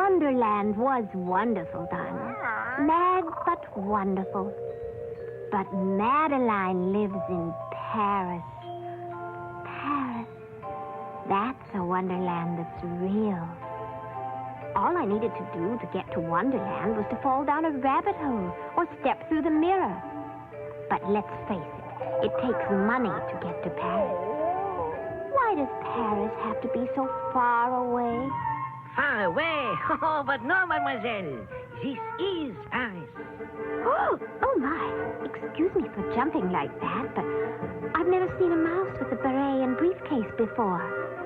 Wonderland was wonderful, Dinah. Mad but wonderful. But Madeline lives in Paris. Paris. That's a Wonderland that's real. All I needed to do to get to Wonderland was to fall down a rabbit hole or step through the mirror. But let's face it, it takes money to get to Paris. Why does Paris have to be so far away? Far away? Oh, but no, mademoiselle. This is Paris. Oh, my. Excuse me for jumping like that, but I've never seen a mouse with a beret and briefcase before.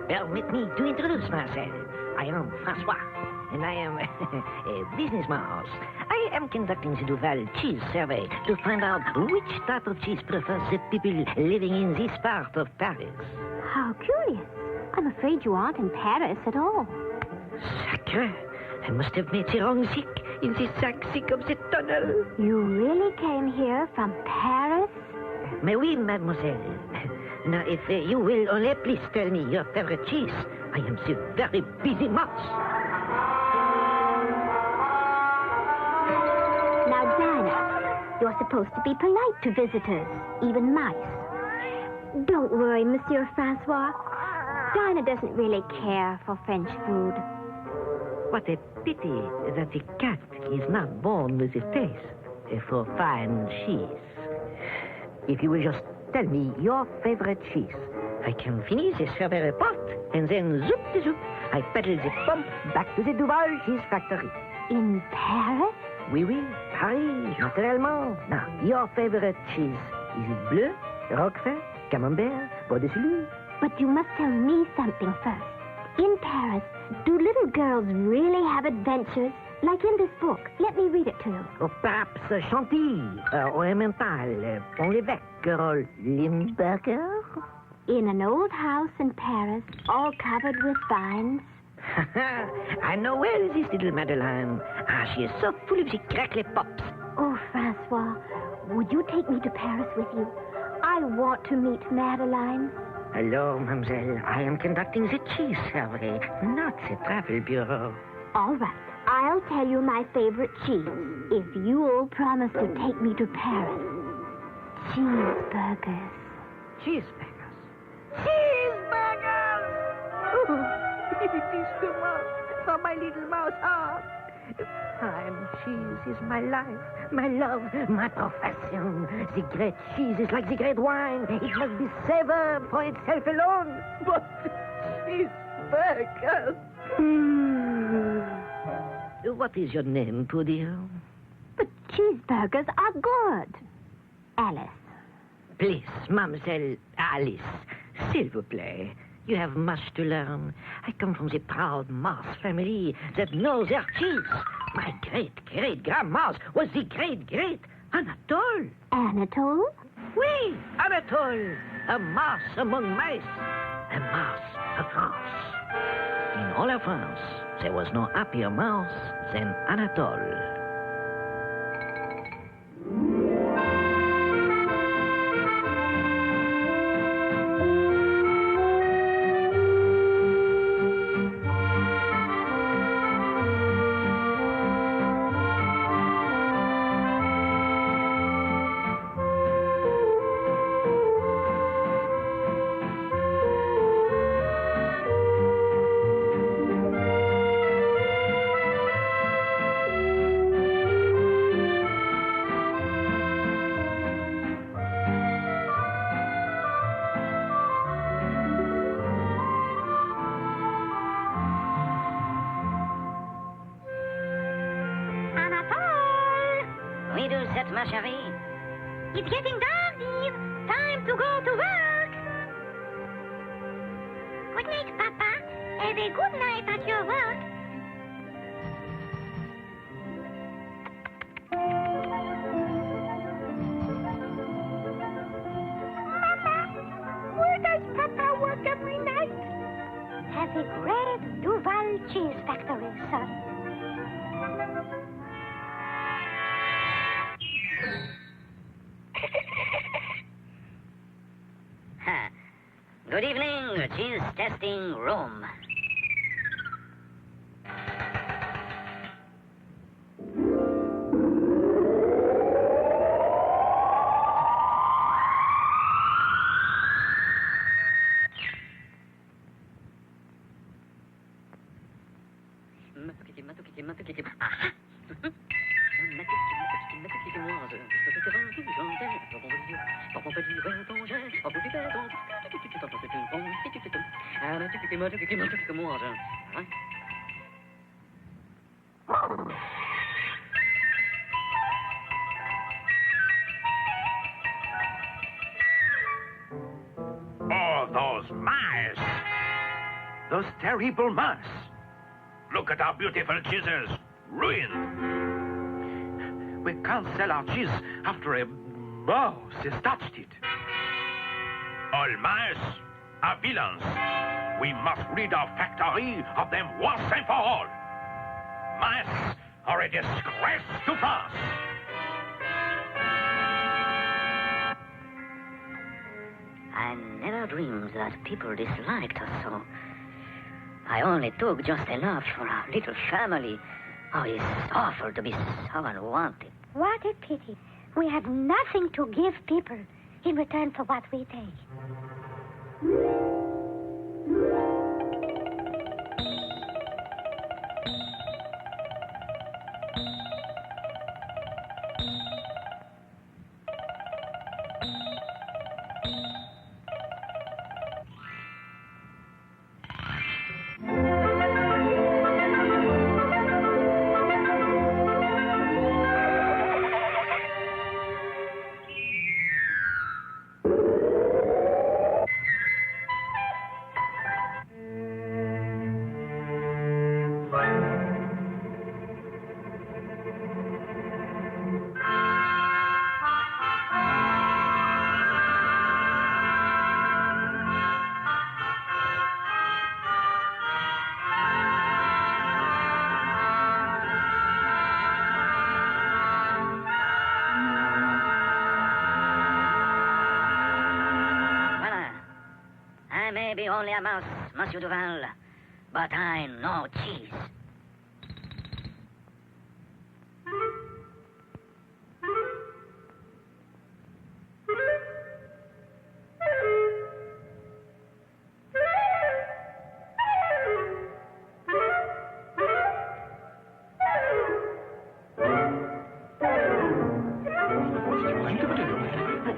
Permit me to introduce myself. I am Francois, and I am a business mouse. I am conducting the Duval cheese survey to find out which type of cheese prefers the people living in this part of Paris. How curious. I'm afraid you aren't in Paris at all. Sacre, I must have made the wrong sick in the sick of the tunnel. You really came here from Paris? Mais oui, mademoiselle. Now, if you will only please tell me your favorite cheese, I am the very busy mouse. Now, Dinah, you're supposed to be polite to visitors, even mice. Don't worry, Monsieur Francois. Dinah doesn't really care for French food. What a pity that the cat is not born with a taste for fine cheese. If you will just tell me your favorite cheese, I can finish this strawberry pot, and then zoop, I pedal the pump back to the Duval cheese factory. In Paris? Oui, Paris, naturellement. Now, your favorite cheese, is it bleu, roquefort, camembert, bois de Sully? But you must tell me something first. In Paris, do little girls really have adventures? Like in this book. Let me read it to you. Or perhaps Chantilly, or Emmental, Pont-l'Évêque, or Limburger? In an old house in Paris, all covered with vines. I know well this little Madeline. She is so full of the crackly pops. Oh, Francois, would you take me to Paris with you? I want to meet Madeline. Hello, mademoiselle. I am conducting the cheese survey, not the travel bureau. All right. I'll tell you my favorite cheese if you'll promise to take me to Paris. Cheeseburgers. Cheeseburgers? Cheeseburgers! Oh, it is too much for my little mouse heart. Fine cheese is my life, my love, my profession. The great cheese is like the great wine. It must be savored for itself alone. But cheeseburgers... What is your name, poor dear? But cheeseburgers are good. Alice. Please, mademoiselle Alice, s'il vous plaît. You have much to learn. I come from the proud mouse family that knows their cheese. My great-great-grandmouse was the great Anatole. Anatole? Oui, Anatole. A mouse among mice. A mouse of France. In all of France, there was no happier mouse than Anatole. Ma chérie. It's getting dark, Eve. Time to go to work. Good night, Papa. Have a good night at your work. Mama, where does Papa work every night? At the great Duval cheese factory, son. Good evening, cheese testing room. Oh, those mice! Those terrible mice! Look at our beautiful cheeses! Ruined! We can't sell our cheese after a mouse has touched it. All mice are villains. We must rid our factory of them once and for all. Mice are a disgrace to France. I never dreamed that people disliked us so. I only took just enough for our little family. Oh, it's awful to be so unwanted. What a pity. We have nothing to give people in return for what we take. I may be only a mouse, Monsieur Duval, but I know cheese.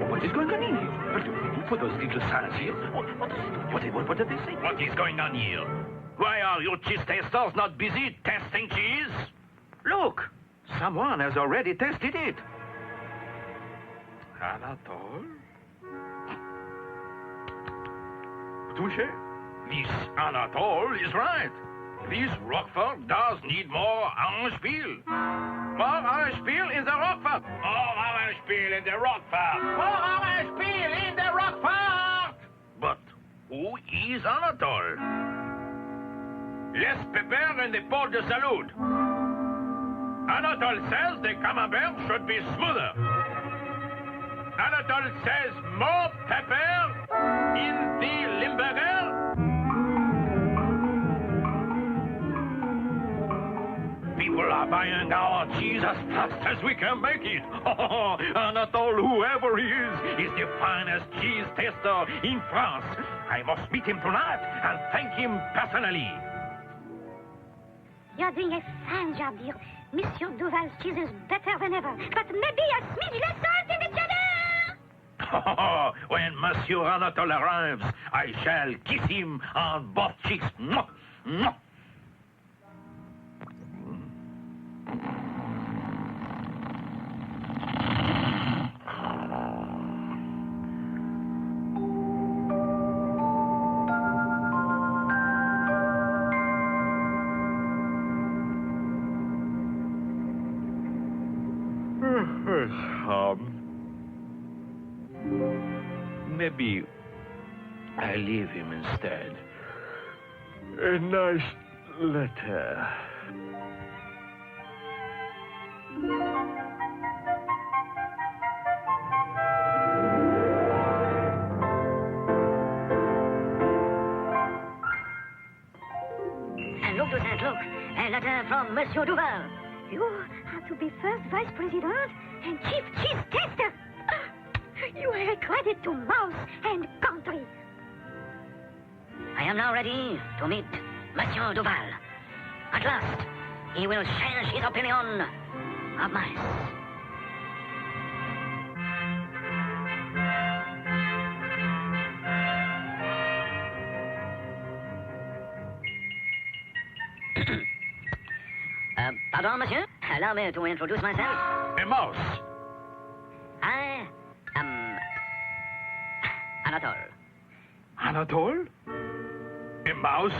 What is going on here? For those little signs here? What did they say? What is going on here? Why are your cheese testers not busy testing cheese? Look, someone has already tested it. Anatole? Touché. Miss Anatole is right. This Roquefort does need more orange peel. More orange peel in the Roquefort. More orange peel in the Roquefort. More orange peel in the Roquefort. But who is Anatole? Less pepper in the pot de salud. Anatole says the camembert should be smoother. Anatole says more pepper in the Limburger. People are buying our cheese as fast as we can make it. Anatole, whoever he is the finest cheese tester in France. I must meet him tonight and thank him personally. You're doing a fine job, dear. Monsieur Duval's cheese is better than ever, but maybe a smidge less salt in the cheddar. When Monsieur Anatole arrives, I shall kiss him on both cheeks. Mwah! Mwah! Maybe I leave him instead. A nice letter. And look, Toussaint, look. A letter from Monsieur Duval. You are to be first vice president and chief cheese tester. You are a credit to mouse and country. I am now ready to meet Monsieur Duval. At last, he will change his opinion of mice. Pardon, monsieur. Allow me to introduce myself. A mouse. I am Anatole. Anatole? A mouse?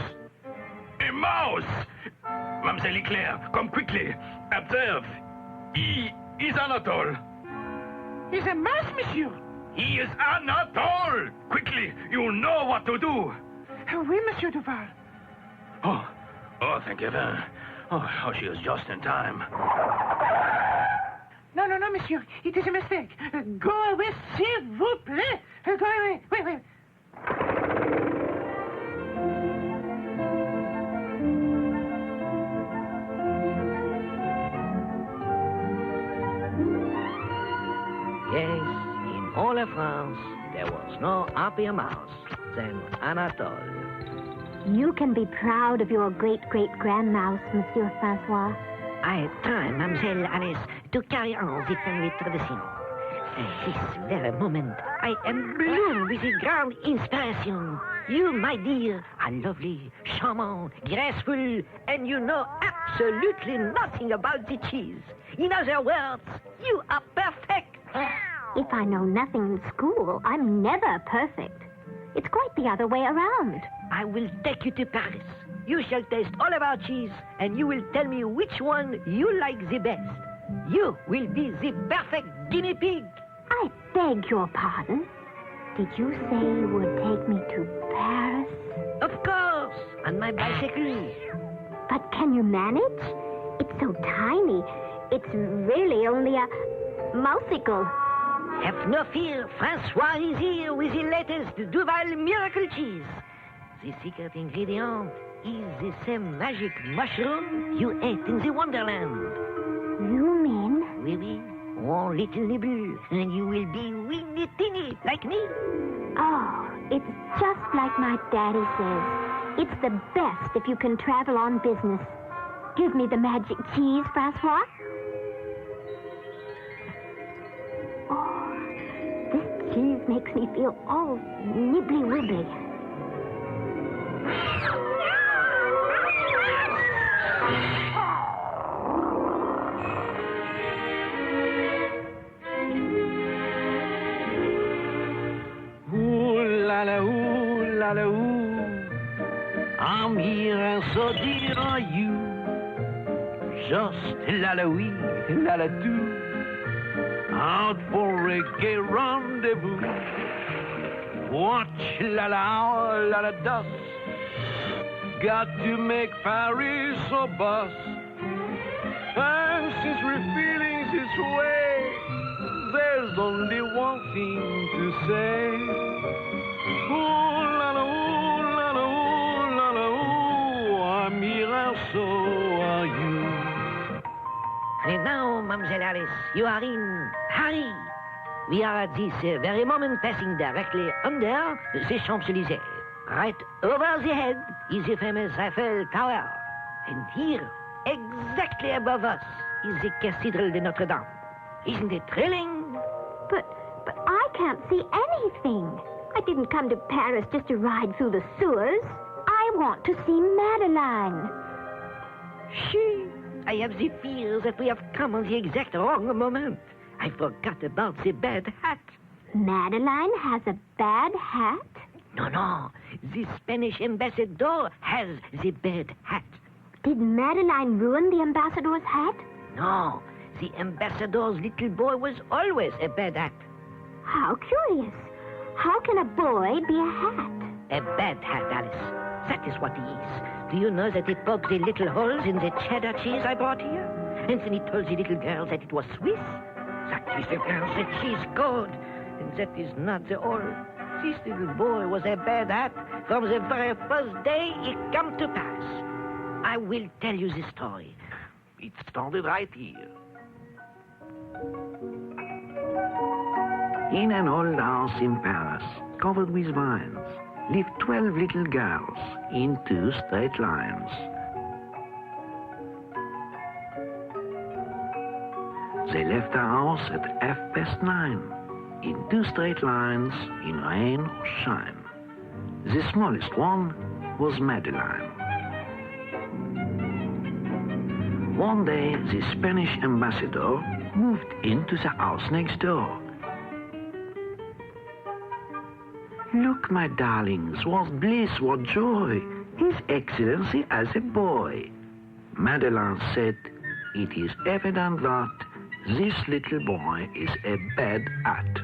A mouse! Mademoiselle Eclair, come quickly. Observe. He is Anatole. He's a mouse, monsieur. He is Anatole! Quickly, you know what to do. Oui, Monsieur Duval. Oh, thank heaven. Oh, she is just in time. No, monsieur. It is a mistake. Go away, s'il vous plaît. Go away. Wait. Yes, in all of France, there was no happier mouse than Anatole. You can be proud of your great-great-grandmouse, Monsieur Francois. I try, Mademoiselle Alice, to carry on the family tradition. At this very moment, I am blown with a grand inspiration. You, my dear, are lovely, charmant, graceful, and you know absolutely nothing about the cheese. In other words, you are perfect. If I know nothing in school, I'm never perfect. It's quite the other way around. I will take you to Paris. You shall taste all of our cheese, and you will tell me which one you like the best. You will be the perfect guinea pig. I beg your pardon. Did you say you would take me to Paris? Of course, on my bicycle. But can you manage? It's so tiny. It's really only a mouseicle. Have no fear, Francois is here with the latest Duval miracle cheese. The secret ingredient is the same magic mushroom you ate in the Wonderland. You mean? Oui. One little nibble, and you will be weeny-teeny like me. Oh, it's just like my daddy says. It's the best if you can travel on business. Give me the magic cheese, Francois. Oh, this cheese makes me feel all nibbly-wibbly. I'm here and so dear are you. Just la-la-wee, la-la-doo. Out for a gay rendezvous. Watch la-la, la-la-dus. Got to make Paris a bus. And since we're feeling this way, there's only one thing to say. I'm here and so are you. And now, Mademoiselle Alice, you are in Paris. We are at this very moment passing directly under the Champs-Élysées. Right over the head is the famous Eiffel Tower. And here, exactly above us, is the Cathedral de Notre Dame. Isn't it thrilling? But I can't see anything. I didn't come to Paris just to ride through the sewers. I want to see Madeline. I have the fear that we have come on the exact wrong moment. I forgot about the bad hat. Madeline has a bad hat? No. The Spanish ambassador has the bad hat. Did Madeline ruin the ambassador's hat? No, the ambassador's little boy was always a bad hat. How curious. How can a boy be a hat? A bad hat, Alice. That is what he is. Do you know that he poked the little holes in the cheddar cheese I brought here? And then he told the little girl that it was Swiss? That is the girl that she's called. And that is not the all. This little boy was a bad hat from the very first day he came to Paris. I will tell you the story. It started right here. In an old house in Paris, covered with vines, lived 12 little girls in 2 straight lines. They left the house at 9:30, in 2 straight lines, in rain or shine. The smallest one was Madeline. One day, the Spanish ambassador moved into the house next door. Look, my darlings, what bliss, what joy! His Excellency as a boy. Madeline said, it is evident that this little boy is a bad hat.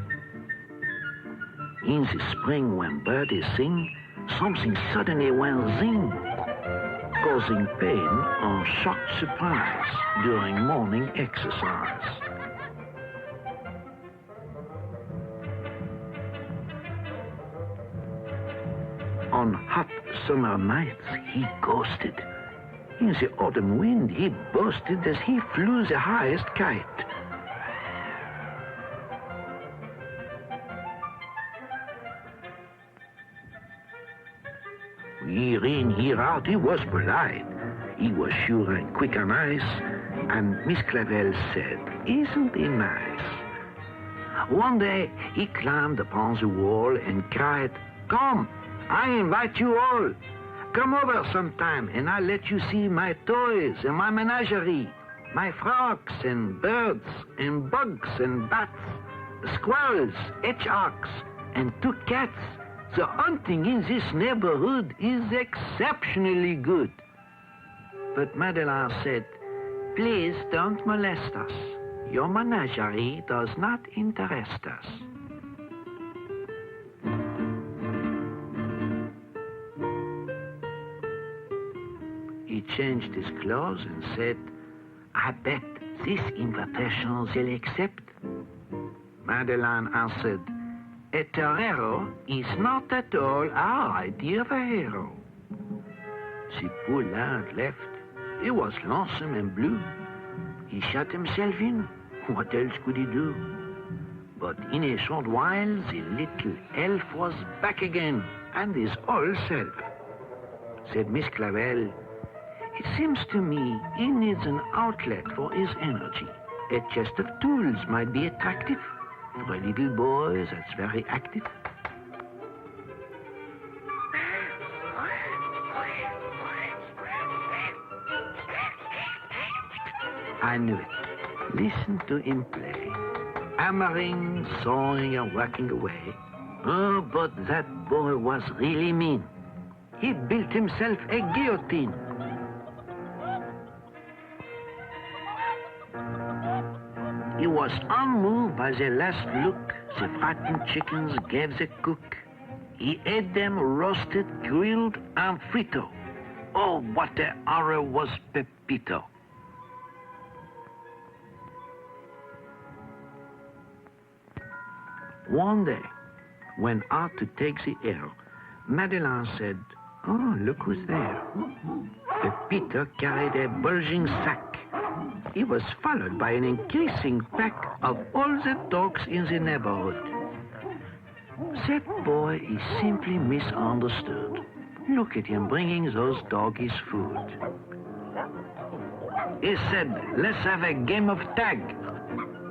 In the spring, when birds sing, something suddenly went zing, causing pain or shock surprise during morning exercise. On hot summer nights, he ghosted. In the autumn wind, he boasted as he flew the highest kite. Year in, year out, he was polite. He was sure and quick and nice, and Miss Clavel said, isn't he nice? One day, he climbed upon the wall and cried, come, I invite you all. Come over sometime, and I'll let you see my toys and my menagerie, my frogs and birds and bugs and bats, squirrels, hedgehogs, and 2 cats. The hunting in this neighborhood is exceptionally good. But Madeline said, please don't molest us. Your menagerie does not interest us. He changed his clothes and said, I bet this invitation they'll accept. Madeline answered, a torero is not at all our idea of a hero. The poor lad left. He was lonesome and blue. He shut himself in. What else could he do? But in a short while, the little elf was back again, and his old self. Said Miss Clavel, it seems to me he needs an outlet for his energy. A chest of tools might be attractive for a little boy that's very active. I knew it. Listen to him play. Hammering, sawing, and working away. Oh, but that boy was really mean. He built himself a guillotine. He was unmoved by the last look the frightened chickens gave the cook. He ate them roasted, grilled, and frito. Oh, what a horror was Pepito. One day, when out to take the air, Madeline said, oh, look who's there. Pepito carried a bulging sack. He was followed by an increasing pack of all the dogs in the neighborhood. That boy is simply misunderstood. Look at him bringing those doggies food. He said, let's have a game of tag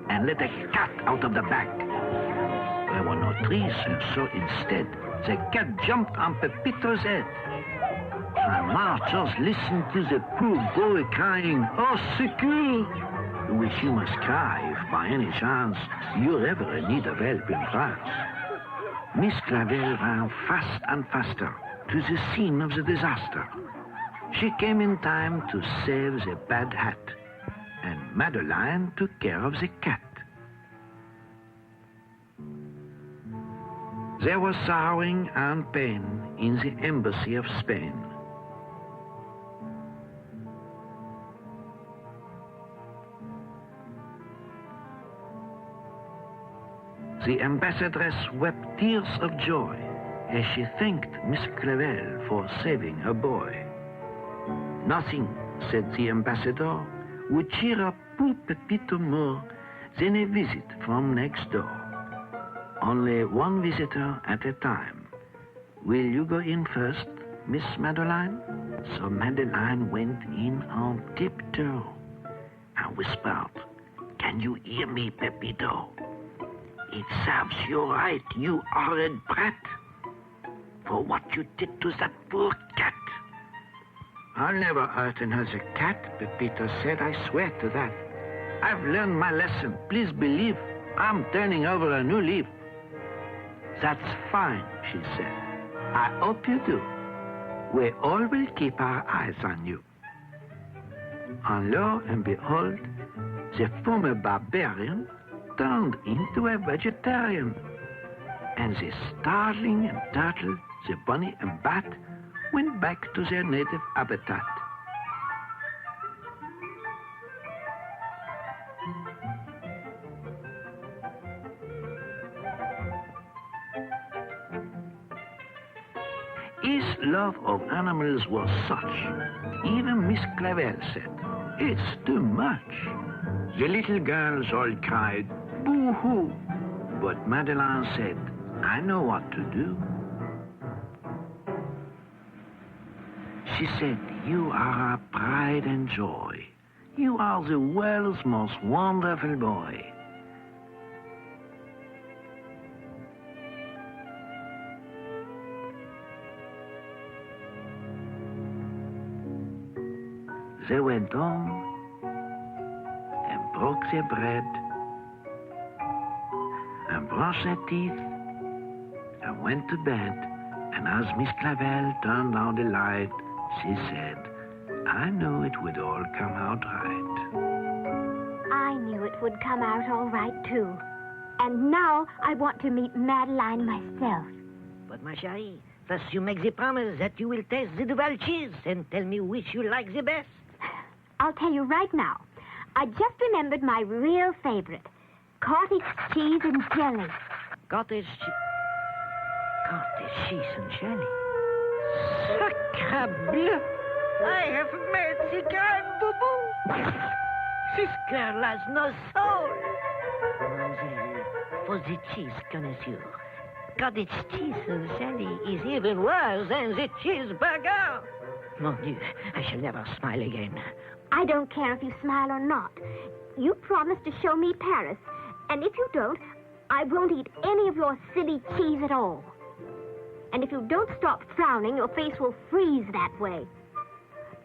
and let a cat out of the bag. There were no trees, and so instead, the cat jumped on Pepito's head. The marchers listened to the poor boy crying, oh, secure! Which you must cry if by any chance you're ever in need of help in France. Miss Clavel ran fast and faster to the scene of the disaster. She came in time to save the bad hat, and Madeline took care of the cat. There was sorrowing and pain in the embassy of Spain. The ambassadress wept tears of joy as she thanked Miss Clavel for saving her boy. Nothing, said the ambassador, would cheer up poor Pepito more than a visit from next door. Only one visitor at a time. Will you go in first, Miss Madeline? So Madeline went in on tiptoe and whispered, can Can you hear me, Pepito? It serves you right, you horrid brat, for what you did to that poor cat. I'll never hurt another cat, Pepito said. I swear to that. I've learned my lesson. Please believe I'm turning over a new leaf. That's fine, she said. I hope you do. We all will keep our eyes on you. And lo and behold, the former barbarian turned into a vegetarian. And the starling and turtle, the bunny and bat, went back to their native habitat. His love of animals was such, even Miss Clavel said, "It's too much." The little girls all cried, "Boo-hoo!" But Madeleine said, "I know what to do." She said, "You are our pride and joy. You are the world's most wonderful boy." They went home and broke their bread and brushed their teeth and went to bed. And as Miss Clavel turned on the light, she said, "I knew it would all come out right." I knew it would come out all right, too. And now I want to meet Madeline myself. But, ma chérie, first you make the promise that you will taste the Duval cheese and tell me which you like the best. I'll tell you right now. I just remembered my real favorite, cottage cheese and jelly. Cottage cheese and jelly. Sacre bleu! I have made the grand boo-boo. This girl has no soul. For the cheese connoisseur, cottage cheese and jelly is even worse than the cheeseburger. Mon Dieu, I shall never smile again. I don't care if you smile or not. You promised to show me Paris, and if you don't, I won't eat any of your silly cheese at all. And if you don't stop frowning, your face will freeze that way.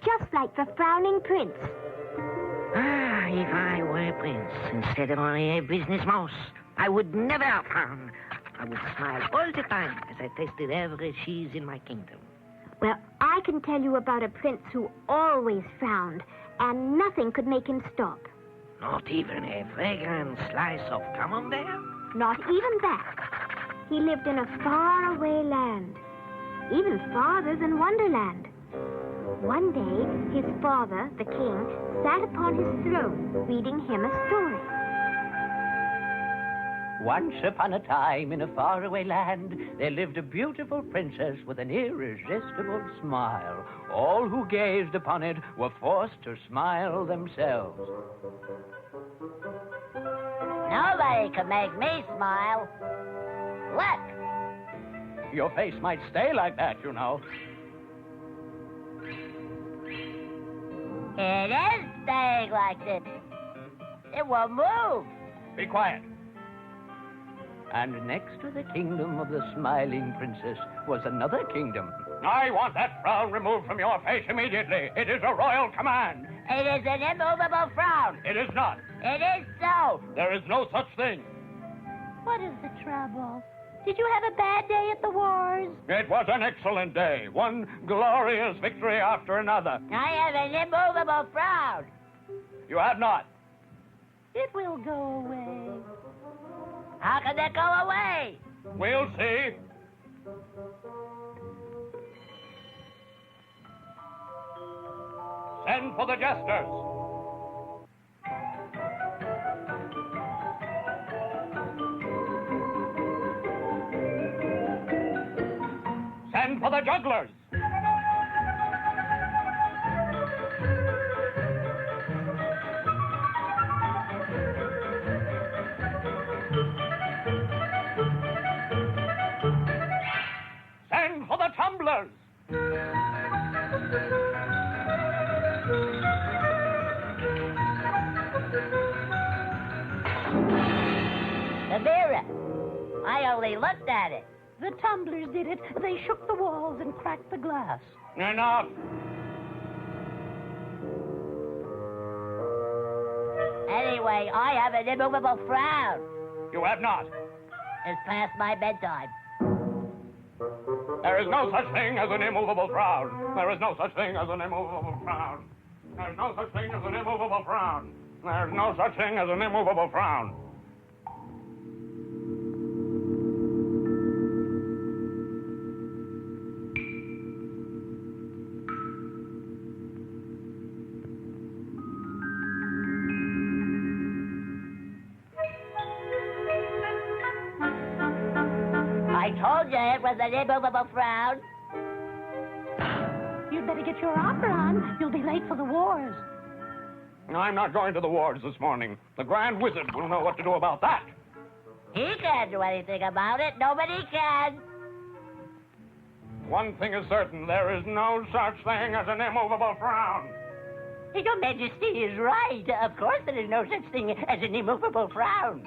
Just like the frowning prince. Ah, if I were a prince instead of only a business mouse, I would never frown. I would smile all the time as I tasted every cheese in my kingdom. Well, I can tell you about a prince who always frowned, and nothing could make him stop. Not even a fragrant slice of camembert? Not even that. He lived in a faraway land, even farther than Wonderland. One day, his father, the king, sat upon his throne, reading him a story. Once upon a time, in a faraway land, there lived a beautiful princess with an irresistible smile. All who gazed upon it were forced to smile themselves. Nobody could make me smile. Look. Your face might stay like that, you know. It is staying like this. It will move. Be quiet. And next to the kingdom of the smiling princess was another kingdom. I want that frown removed from your face immediately. It is a royal command. It is an immovable frown. It is not. It is so. There is no such thing. What is the trouble? Did you have a bad day at the wars? It was an excellent day. One glorious victory after another. I have an immovable frown. You have not. It will go away. How can that go away? We'll see. Send for the jesters. Send for the jugglers. Send for the tumblers. looked at it. The tumblers did it. They shook the walls and cracked the glass. Enough. Anyway, I have an immovable frown. You have not. It's past my bedtime. There is no such thing as an immovable frown. There is no such thing as an immovable frown. There's no such thing as an immovable frown. There's no such thing as an immovable frown. I told you it was an immovable frown. You'd better get your opera on. You'll be late for the wars. I'm not going to the wards this morning. The Grand Wizard will know what to do about that. He can't do anything about it. Nobody can. One thing is certain, there is no such thing as an immovable frown. Your Majesty is right. Of course there is no such thing as an immovable frown.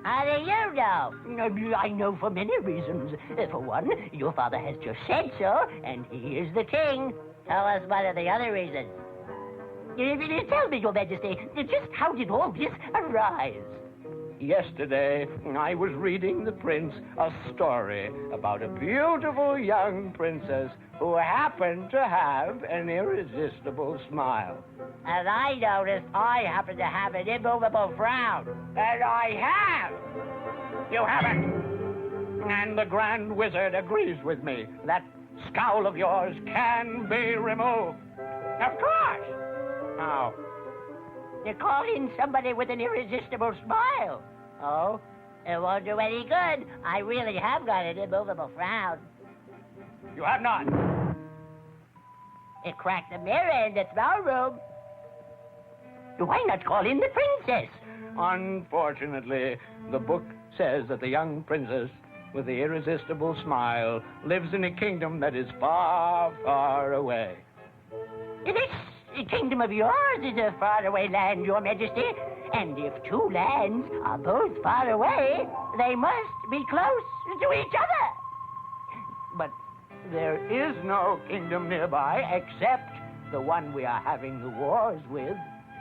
How do you know? I know for many reasons. For one, your father has just said so, and he is the king. Tell us what are the other reasons. Tell me, Your Majesty, just how did all this arise? Yesterday, I was reading the prince a story about a beautiful young princess who happened to have an irresistible smile. And I noticed I happen to have an immovable frown. And I have! You haven't! And the Grand Wizard agrees with me. That scowl of yours can be removed. Of course! How? You call in somebody with an irresistible smile. Oh, it won't do any good. I really have got an immovable frown. You have not. It cracked the mirror in the throne room. Why not call in the princess? Unfortunately, the book says that the young princess with the irresistible smile lives in a kingdom that is far, far away. This kingdom of yours is a faraway land, Your Majesty. And if two lands are both far away, they must be close to each other. But there is no kingdom nearby except the one we are having the wars with.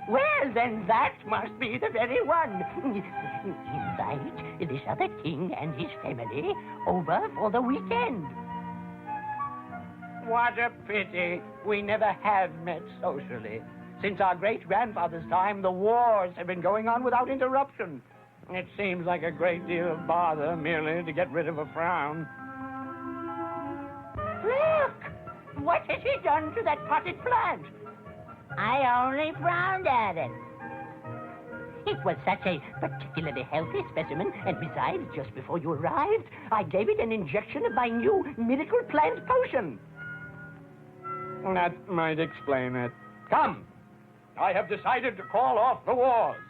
Well, then that must be the very one. Invite this other king and his family over for the weekend. What a pity we never have met socially. Since our great-grandfather's time, the wars have been going on without interruption. It seems like a great deal of bother merely to get rid of a frown. Look! What has he done to that potted plant? I only frowned at it. It was such a particularly healthy specimen, and besides, just before you arrived, I gave it an injection of my new miracle plant potion. That might explain it. Come! I have decided to call off the wars.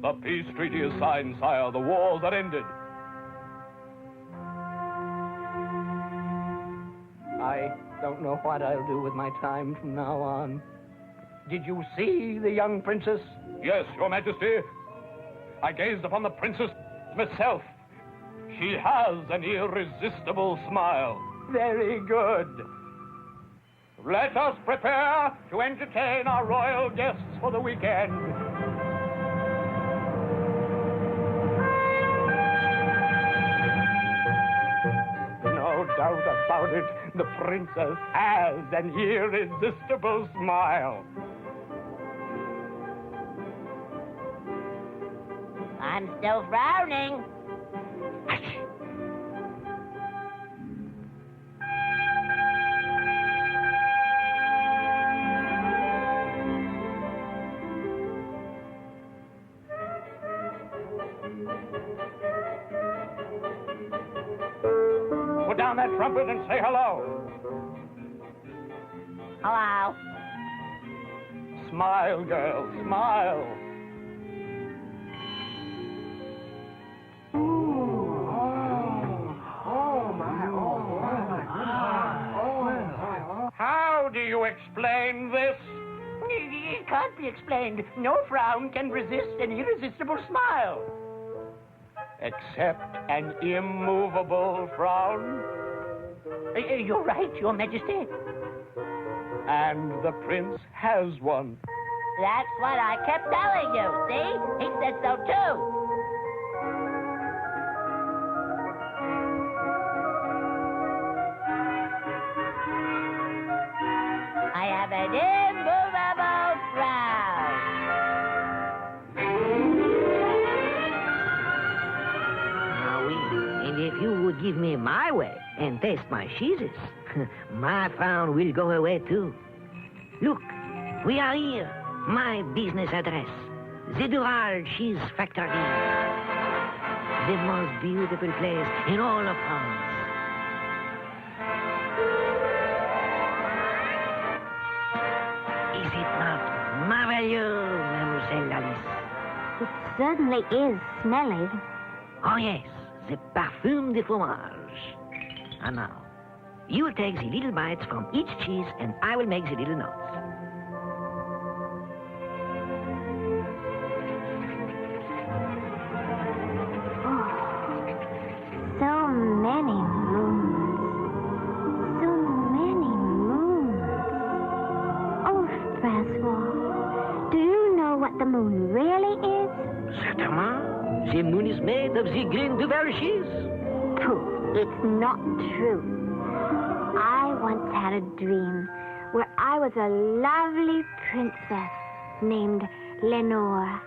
The peace treaty is signed, sire. The wars are ended. I don't know what I'll do with my time from now on. Did you see the young princess? Yes, Your Majesty. I gazed upon the princess myself. She has an irresistible smile. Very good. Let us prepare to entertain our royal guests for the weekend. No doubt about it, the princess has an irresistible smile. I'm still frowning. Put down that trumpet and say hello. Hello. Smile, girl, smile. How do you explain this? It can't be explained. No frown can resist an irresistible smile. Except an immovable frown? You're right, Your Majesty. And the prince has one. That's what I kept telling you, see? He said so too. I have an immovable frown. Ah, oui. And if you would give me my way and taste my cheeses, my frown will go away too. Look, we are here. My business address. The Dural Cheese Factory. The most beautiful place in all of France. Is it not marvelous, Mademoiselle Alice? It certainly is smelly. Oh, yes, the parfum de fromage. And now, you will take the little bites from each cheese, and I will make the little notes. So many moons. So many moons. Oh, Francois, do you know what the moon really is? Certainement. The moon is made of the green Duval cheese. Pooh, it's not true. I once had a dream where I was a lovely princess named Lenore.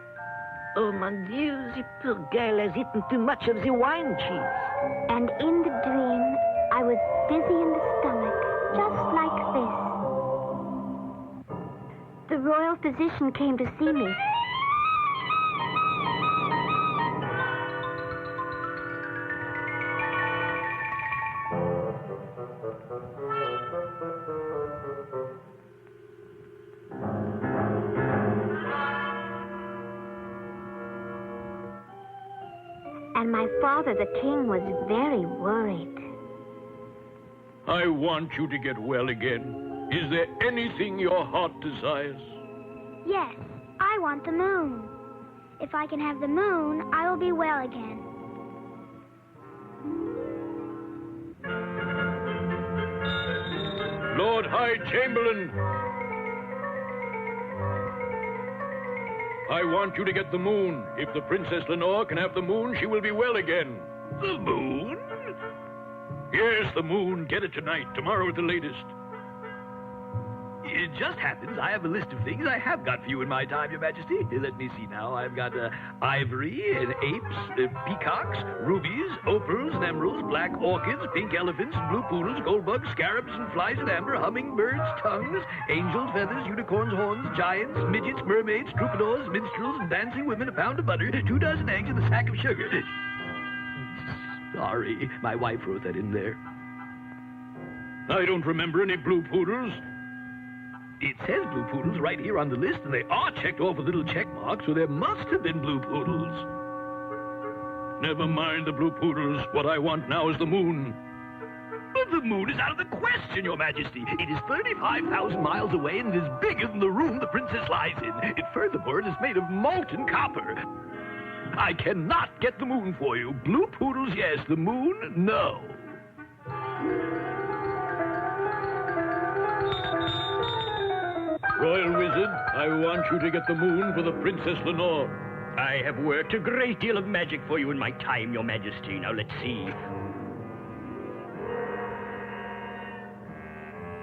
Oh, mon Dieu, the poor girl has eaten too much of the wine cheese. And in the dream, I was dizzy in the stomach, just like this. The royal physician came to see me. And my father, the king, was very worried. I want you to get well again. Is there anything your heart desires? Yes, I want the moon. If I can have the moon, I will be well again. Lord High Chamberlain, I want you to get the moon. If the Princess Lenore can have the moon, she will be well again. The moon? Yes, the moon. Get it tonight, tomorrow at the latest. It just happens I have a list of things I have got for you in my time, Your Majesty. Let me see now. I've got ivory and apes, peacocks, rubies, opals and emeralds, black orchids, pink elephants, blue poodles, gold bugs, scarabs and flies and amber, hummingbirds, tongues, angels, feathers, unicorns, horns, giants, midgets, mermaids, troubadours, minstrels, and dancing women, a pound of butter, 2 dozen eggs, and a sack of sugar. Sorry, my wife wrote that in there. I don't remember any blue poodles. It says blue poodles right here on the list, and they are checked off with little check marks, so there must have been blue poodles. Never mind the blue poodles. What I want now is the moon. But the moon is out of the question, Your Majesty. It is 35,000 miles away and it is bigger than the room the princess lies in. Furthermore, it is made of molten copper. I cannot get the moon for you. Blue poodles, yes. The moon, no. Royal Wizard, I want you to get the moon for the Princess Lenore. I have worked a great deal of magic for you in my time, Your Majesty. Now, let's see.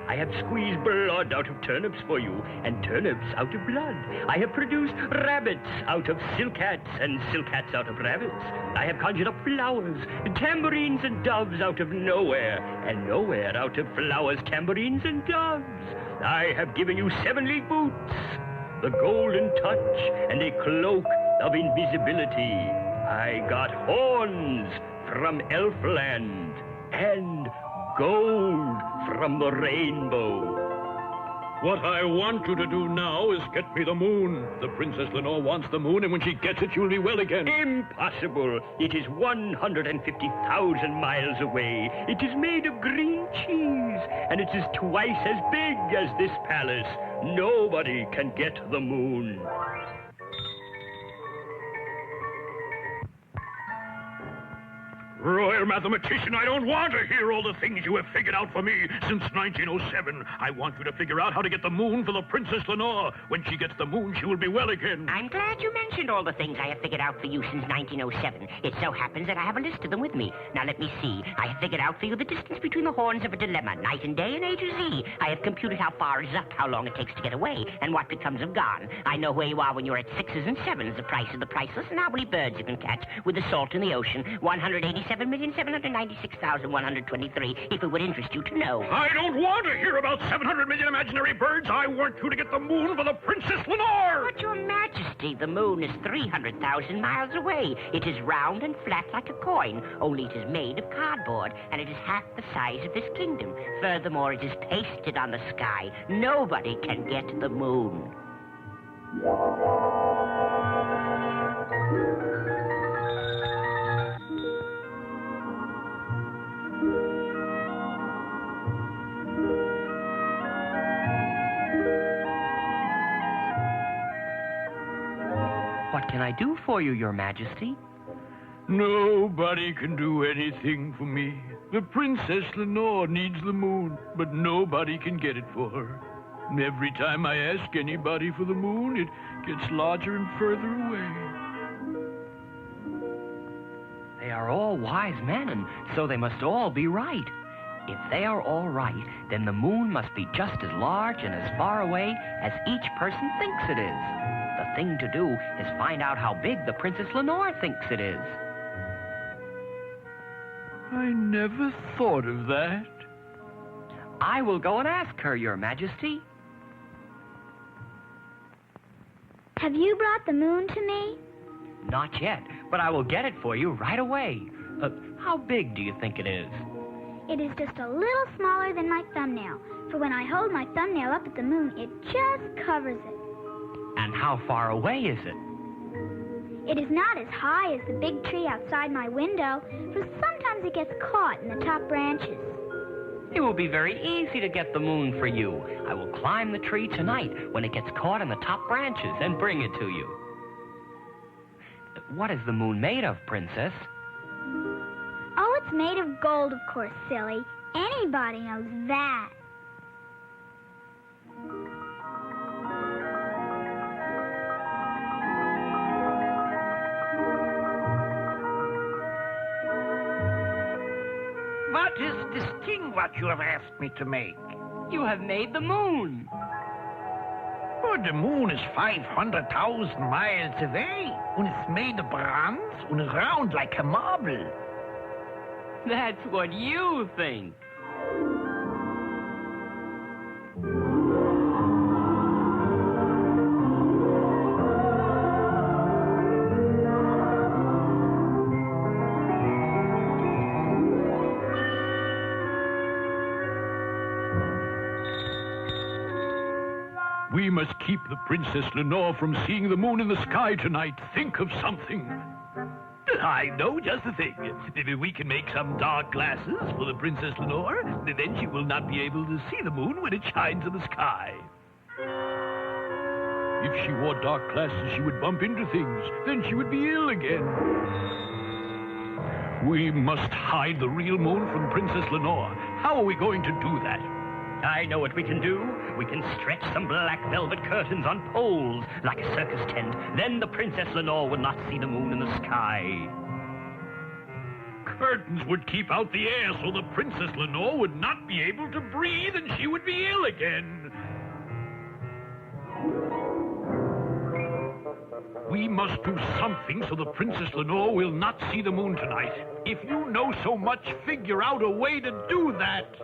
I have squeezed blood out of turnips for you, and turnips out of blood. I have produced rabbits out of silk hats, and silk hats out of rabbits. I have conjured up flowers, tambourines and doves out of nowhere, and nowhere out of flowers, tambourines and doves. I have given you 7-league boots, the golden touch, and a cloak of invisibility. I got horns from Elfland, and gold from the rainbow. What I want you to do now is get me the moon. The Princess Lenore wants the moon, and when she gets it, she will be well again. Impossible. It is 150,000 miles away. It is made of green cheese, and it is twice as big as this palace. Nobody can get the moon. Royal mathematician, I don't want to hear all the things you have figured out for me since 1907. I want you to figure out how to get the moon for the Princess Lenore. When she gets the moon, she will be well again. I'm glad you mentioned all the things I have figured out for you since 1907. It so happens that I have a list of them with me. Now let me see. I have figured out for you the distance between the horns of a dilemma, night and day and A to Z. I have computed how far is up, how long it takes to get away, and what becomes of gone. I know where you are when you're at 6s and 7s, the price of the priceless, and how many birds you can catch with the salt in the ocean. 187,796,123, if it would interest you to know. I don't want to hear about 700 million imaginary birds. I want you to get the moon for the Princess Lenore. But, Your Majesty, the moon is 300,000 miles away. It is round and flat like a coin, only it is made of cardboard, and it is half the size of this kingdom. Furthermore, it is pasted on the sky. Nobody can get the moon. What can I do for you, Your Majesty? Nobody can do anything for me. The Princess Lenore needs the moon, but nobody can get it for her. Every time I ask anybody for the moon, it gets larger and further away. They are all wise men, and so they must all be right. If they are all right, then the moon must be just as large and as far away as each person thinks it is. The thing to do is find out how big the Princess Lenore thinks it is. I never thought of that. I will go and ask her, Your Majesty. Have you brought the moon to me? Not yet, but I will get it for you right away. How big do you think it is? It is just a little smaller than my thumbnail. For when I hold my thumbnail up at the moon, it just covers it. And how far away is it? It is not as high as the big tree outside my window, for sometimes it gets caught in the top branches. It will be very easy to get the moon for you. I will climb the tree tonight when it gets caught in the top branches and bring it to you. What is the moon made of, Princess? Oh, it's made of gold, of course, silly. Anybody knows that. What is this thing what you have asked me to make? You have made the moon. Oh, the moon is 500,000 miles away, and it's made of bronze and round like a marble. That's what you think. We must keep the Princess Lenore from seeing the moon in the sky tonight. Think of something. I know just the thing. Maybe we can make some dark glasses for the Princess Lenore. Then she will not be able to see the moon when it shines in the sky. If she wore dark glasses, she would bump into things. Then she would be ill again. We must hide the real moon from Princess Lenore. How are we going to do that? I know what we can do. We can stretch some black velvet curtains on poles like a circus tent. Then the Princess Lenore would not see the moon in the sky. Curtains would keep out the air so the Princess Lenore would not be able to breathe and she would be ill again. We must do something so the Princess Lenore will not see the moon tonight. If you know so much, figure out a way to do that.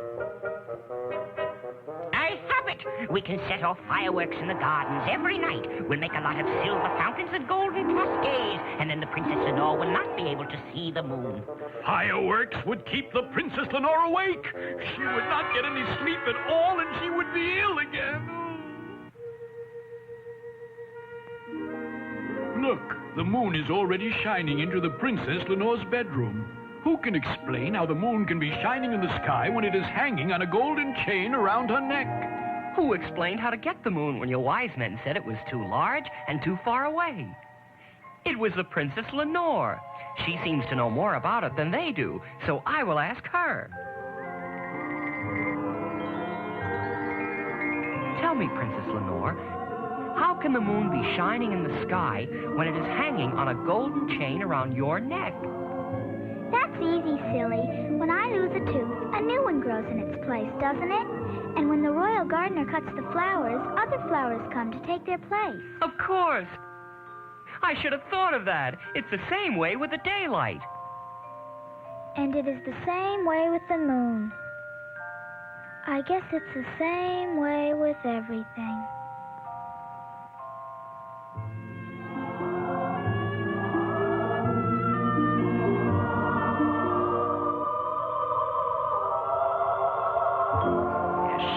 I have it! We can set off fireworks in the gardens every night. We'll make a lot of silver fountains and golden cascades, and then the Princess Lenore will not be able to see the moon. Fireworks would keep the Princess Lenore awake. She would not get any sleep at all, and she would be ill again. The moon is already shining into the Princess Lenore's bedroom. Who can explain how the moon can be shining in the sky when it is hanging on a golden chain around her neck? Who explained how to get the moon when your wise men said it was too large and too far away? It was the Princess Lenore. She seems to know more about it than they do, so I will ask her. Tell me, Princess Lenore, how can the moon be shining in the sky when it is hanging on a golden chain around your neck? That's easy, silly. When I lose a tooth, a new one grows in its place, doesn't it? And when the royal gardener cuts the flowers, other flowers come to take their place. Of course. I should have thought of that. It's the same way with the daylight. And it is the same way with the moon. I guess it's the same way with everything.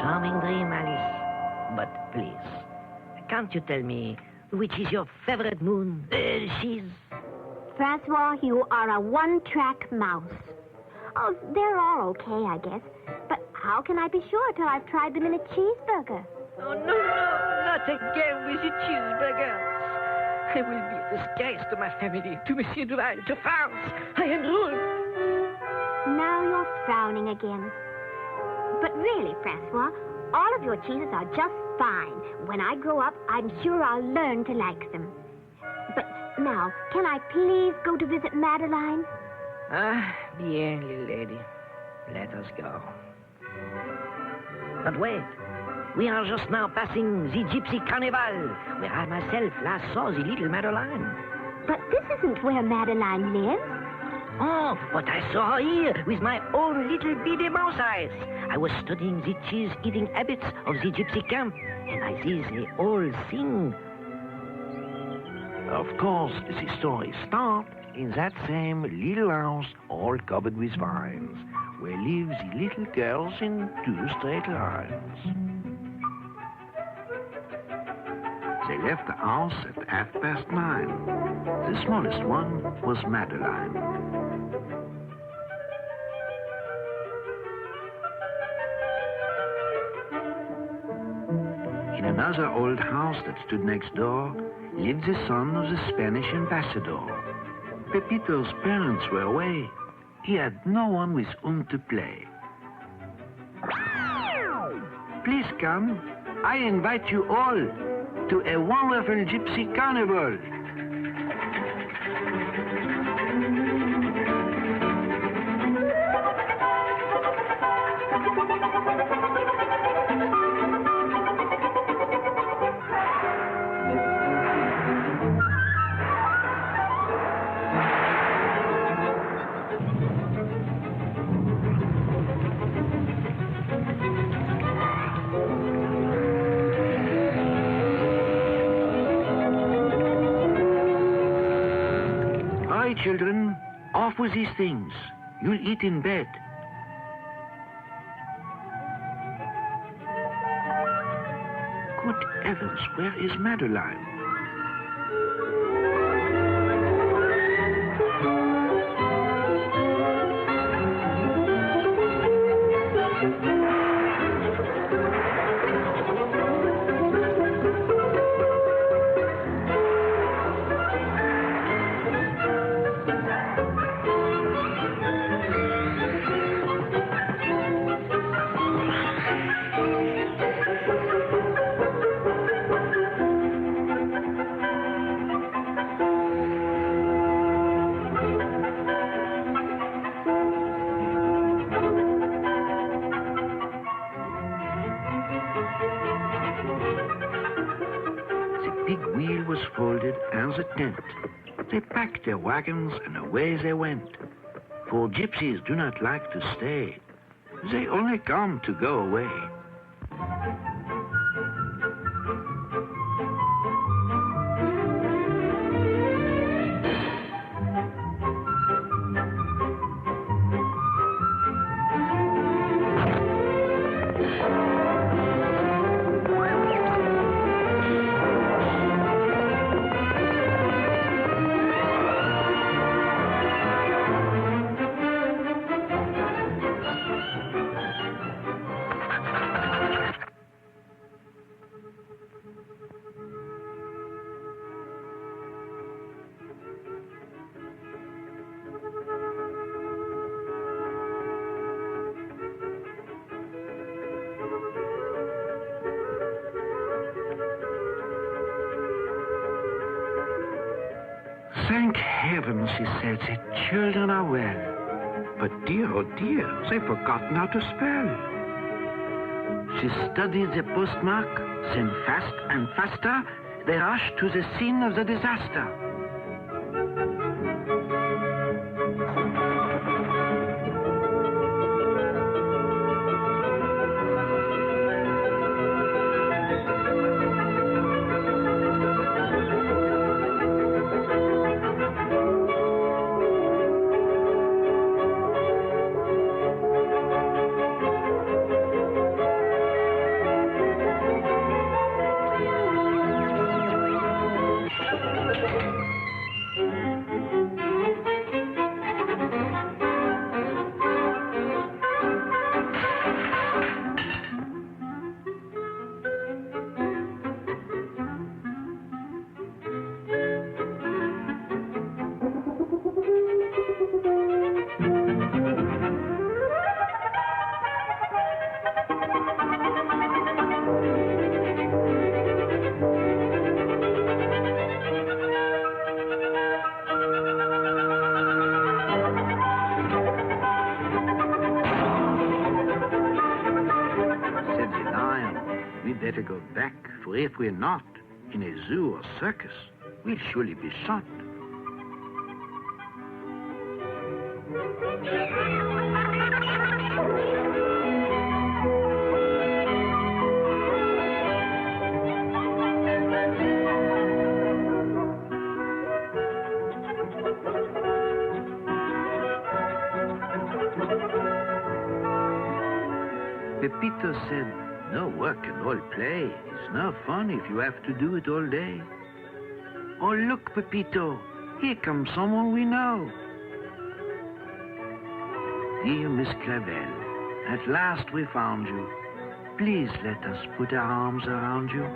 Charming dream, Alice. But please, can't you tell me which is your favorite moon? She's... Francois, you are a one-track mouse. Oh, they're all okay, I guess. But how can I be sure till I've tried them in a cheeseburger? Oh, no, not again with the cheeseburgers. I will be a disgrace to my family, to Monsieur Duval, to France. I am ruined. Now you're frowning again. But really, Francois, all of your cheeses are just fine. When I grow up, I'm sure I'll learn to like them. But now, can I please go to visit Madeline? Ah, bien, little lady. Let us go. But wait. We are just now passing the Gypsy Carnival, where I myself last saw the little Madeline. But this isn't where Madeline lives. Oh, but I saw her here with my own little beady mouse eyes. I was studying the cheese-eating habits of the gypsy camp, and I see they all sing. Of course, the story starts in that same little house all covered with vines, where live the little girls in 2 straight lines. They left the house at 9:30. The smallest one was Madeline. In another old house that stood next door lived the son of the Spanish ambassador. Pepito's parents were away. He had no one with whom to play. Please come. I invite you all to a wonderful gypsy carnival. Children, off with these things. You'll eat in bed. Good heavens, where is Madeline? They packed their wagons and away they went. For gypsies do not like to stay. They only come to go away. Thank heaven, she said, the children are well. But dear, oh dear, they've forgotten how to spell. She studied the postmark, then fast and faster, they rushed to the scene of the disaster. Better go back, for if we're not in a zoo or circus, we'll surely be shot. Pepito said, no work and all play. It's no fun if you have to do it all day. Oh, look, Pepito. Here comes someone we know. Dear Miss Clavel, at last we found you. Please let us put our arms around you.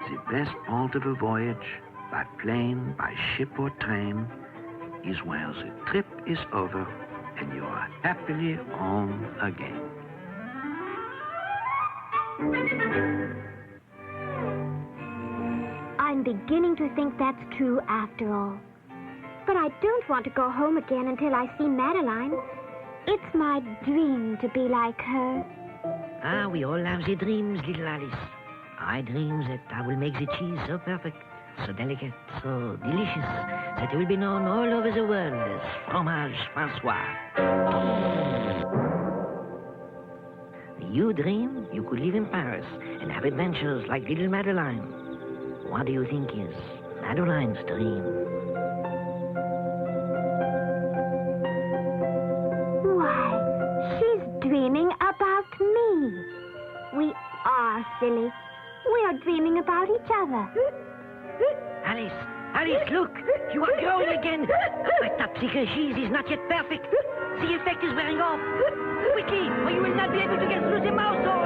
The best part of a voyage, by plane, by ship or train, is where the trip is over and you are happily home again. I'm beginning to think that's true after all. But I don't want to go home again until I see Madeline. It's my dream to be like her. Ah, we all have the dreams, little Alice. I dream that I will make the cheese so perfect, so delicate, so delicious, that it will be known all over the world as fromage Francois. You dream you could live in Paris and have adventures like little Madeline. What do you think is Madeline's dream? Why, she's dreaming about me. We are silly. We are dreaming about each other. Alice, look! You are growing again! My top-secret cheese is not yet perfect. The effect is wearing off. Quickly, or you will not be able to get through the mouth hole.